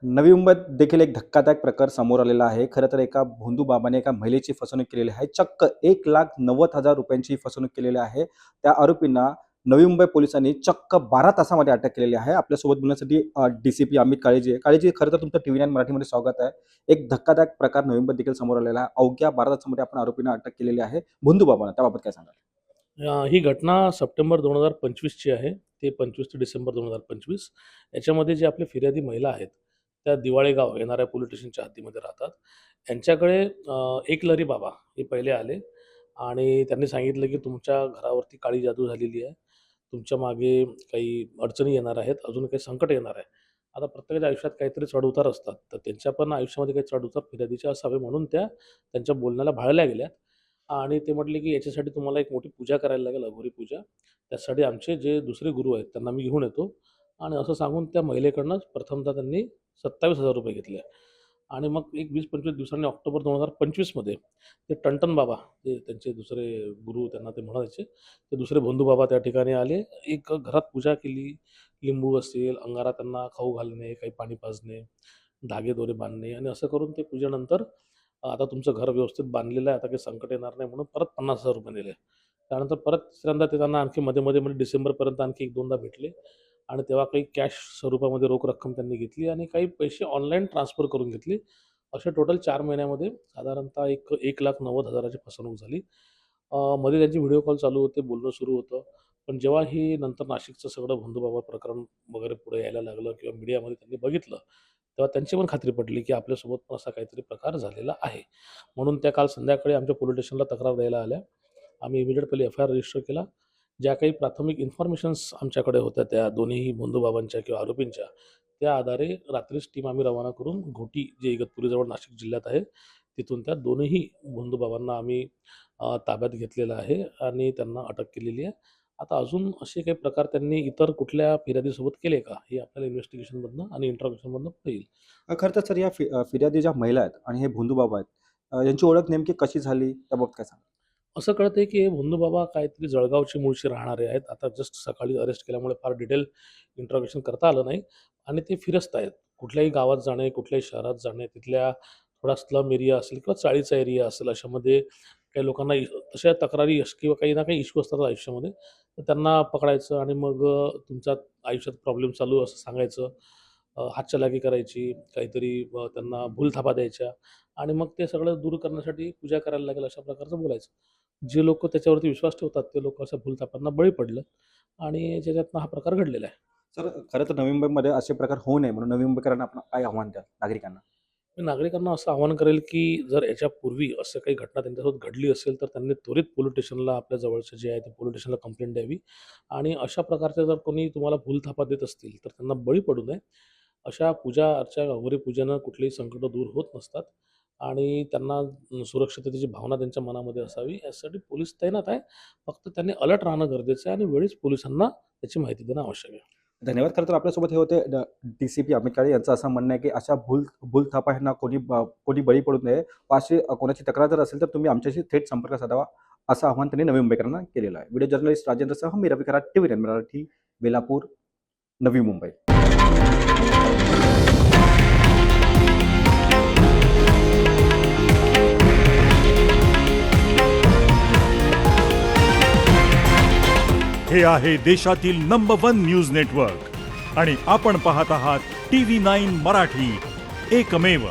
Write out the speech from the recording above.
नवी मुंबईत देखील एक धक्कादायक प्रकार समोर आलेला आहे. खरं तर एका भोंदू बाबाने एका महिलेची फसवणूक केलेली आहे. चक्क ₹1,90,000 फसवणूक केलेली आहे. त्या आरोपींना नवी मुंबई पोलिसांनी चक्क 12 तासामध्ये अटक केलेली आहे. आपल्यासोबत बोलण्यासाठी डी-सी-पी अमित काळेजी आहे. काळेजी, खरं तर तुमचं टी-व्ही 9 मराठीमध्ये स्वागत आहे. एक धक्कादायक प्रकार नवी मुंबईत देखील समोर आलेला आहे. अवघ्या 12 तासामध्ये आपण आरोपींना अटक केलेली आहे. भोंदू बाबांना त्याबाबत काय सांगाल? ही घटना सप्टेंबर 2025 ची आहे. ते 25 ते डिसेंबर 2025. याच्यामध्ये जे आपले फिर्यादी महिला आहेत, त्या दिवाळे गाव येणाऱ्या पोलीस स्टेशनच्या हद्दीमध्ये राहतात. यांच्याकडे एकलहरी बाबा हे पहिले आले आणि त्यांनी सांगितलं, की तुमच्या घरावरती काळी जादू झालेली आहे. तुमच्या मागे काही अडचणी येणार आहेत, अजून काही संकट येणार आहे. आता प्रत्येकाच्या आयुष्यात काहीतरी चढ-उतार असतात. तर त्यांच्या पण आयुष्यामध्ये काही चढ-उतार फिर्यादीचे असावे म्हणून त्या त्यांच्या बोलण्याला भाळल्या गेल्या. आणि ते म्हटले, की याच्यासाठी तुम्हाला एक मोठी पूजा करायला लागेल, अघोरी पूजा. त्यासाठी आमचे जे दुसरे गुरु आहेत त्यांना मी घेऊन येतो आणि असं सांगून त्या महिलेकडनं प्रथमतः त्यांनी ₹27,000 घेतले आणि मग एक 20-25 दिवसांनी ऑक्टोबर 2025 मध्ये ते टणटण बाबा, जे त्यांचे दुसरे गुरु त्यांना ते म्हणायचे, ते दुसरे भोंदू बाबा त्या ठिकाणी आले. एक घरात पूजा केली. लिंबू असेल, अंगारा त्यांना खाऊ घालणे, काही पाणी पाजणे, धागे-दोरे बांधणे आणि असं करून ते पूजेनंतर आता तुमचं घर व्यवस्थित बांधलेलं आहे, आता काही संकट येणार नाही म्हणून परत ₹50,000 दिले. त्यानंतर परत तिसऱ्यांदा ते त्यांना आणखी मध्ये-मध्ये म्हणजे डिसेंबरपर्यंत आणखी 1-2दा भेटले आणि तेव्हा काही कॅश स्वरूपामध्ये रोख रक्कम त्यांनी घेतली आणि काही पैसे ऑनलाईन ट्रान्सफर करून घेतले. असे टोटल 4 महिन्यामध्ये साधारणतः एक 1,90,000 ची फसवणूक झाली. मध्ये त्यांचे व्हिडिओ कॉल चालू होते, बोलणं सुरू होतं. पण जेव्हा ही नंतर नाशिकचं सगळं भोंदूबाबा प्रकरण वगैरे पुढे यायला लागलं किंवा मीडियामध्ये त्यांनी बघितलं, तेव्हा त्यांची पण खात्री पटली, की आपल्यासोबत पण असा काहीतरी प्रकार झालेला आहे. म्हणून त्या काल संध्याकाळी आमच्या पोलीस स्टेशनला तक्रार द्यायला आल्या. आम्ही इमिडिएटली एफ-आय-आर रजिस्टर केला. ज्या काही प्राथमिक इन्फॉर्मेशन्स आमच्याकडे होत्या त्या दोन्ही भोंदूबाबांच्या किंवा आरोपींच्या, त्या आधारे रात्रीच टीम आम्ही रवाना करून घोटी, जे इगतपुरीजवळ नाशिक जिल्ह्यात आहे, तिथून त्या दोन्ही भोंदूबाबांना आम्ही ताब्यात घेतलेलं आहे आणि त्यांना अटक केलेली आहे. आता अजून असे काही प्रकार त्यांनी इतर कुठल्या फिर्यादीसोबत केले का? हे आपल्याला इन्व्हेस्टिगेशनमधनं आणि इंट्रोगेशनमधनं येईल. खरं तर सर, या फिर्यादी ज्या महिला आहेत आणि हे भोंदू बाबा आहेत, यांची ओळख नेमकी कशी झाली त्याबाबत काय सांगाल? असं कळतंय की हे भोंदूबाबा काहीतरी जळगावचे मूळचे राहणारे आहेत. आता जस्ट सकाळी अरेस्ट केल्यामुळे फार डिटेल इंट्रोगेशन करता आलं नाही आणि ते फिरस्त आहेत. कुठल्याही गावात जाणे, कुठल्याही शहरात जाणे, तिथल्या थोडा स्लम एरिया असेल किंवा चाळीचा एरिया असेल, अशामध्ये काही लोकांना तशा तक्रारी किंवा काही ना काही इश्यू असतात आयुष्यामध्ये. तर त्यांना पकडायचं आणि मग तुमच्या आयुष्यात प्रॉब्लेम चालू असं सांगायचं. हातचलाकी करायची, काहीतरी त्यांना भूलथापा द्यायच्या आणि मग ते सगळं दूर करण्यासाठी पूजा करायला लागेल अशा प्रकारचं बोलायचं. जे लोकं त्याच्यावरती विश्वास ठेवतात, ते लोकं अशा भूलथापांना बळी पडलं आणि त्याच्यातनं हा प्रकार घडलेला आहे. सर, खरं तर नवी मुंबईमध्ये असे प्रकार होऊ नये म्हणून नवी मुंबईकरांना आपण काय आव्हान द्याल नागरिकांना? मी नागरिकांना असं आवाहन करेल, की जर याच्यापूर्वी असं काही घटना त्यांच्यासोबत घडली असेल, तर त्यांनी त्वरित पोलीस स्टेशनला, आपल्या जवळचे जे आहे ते पोलीस स्टेशनला कंप्लेंट द्यावी आणि अशा प्रकारचे जर कोणी तुम्हाला भूलथापा देत असतील, तर त्यांना बळी पडू नये. अशा पूजा अर्चा, अघोरी पूजेनं कुठलीही संकटं दूर होत नसतात आणि त्यांना सुरक्षिततेची भावना त्यांच्या मनामध्ये असावी, यासाठी पोलीस तैनात आहे. फक्त त्यांनी अलर्ट राहणं गरजेचं आहे आणि वेळीच पोलिसांना त्याची माहिती देणं आवश्यक आहे. धन्यवाद. खरं तर आपल्यासोबत हे होते डी-सी-पी अमित काळे. यांचं असं म्हणणं आहे, की अशा भूलथापा ह्यांना कोणी बळी पडू नये. अशी कोणाची तक्रार जर असेल तर तुम्ही आमच्याशी थेट संपर्क साधावा, असं आवाहन त्यांनी नवी मुंबईकरांना केलेलं आहे. व्हिडिओ जर्नलिस्ट राजेंद्रसह मी रवी कराड, टी-व्ही 9 मराठी, बेलापूर, नवी मुंबई. हे आहे देशातील नंबर 1 न्यूज नेटवर्क आणि आपण पाहत आहात टी-व्ही 9 मराठी, एकमेव.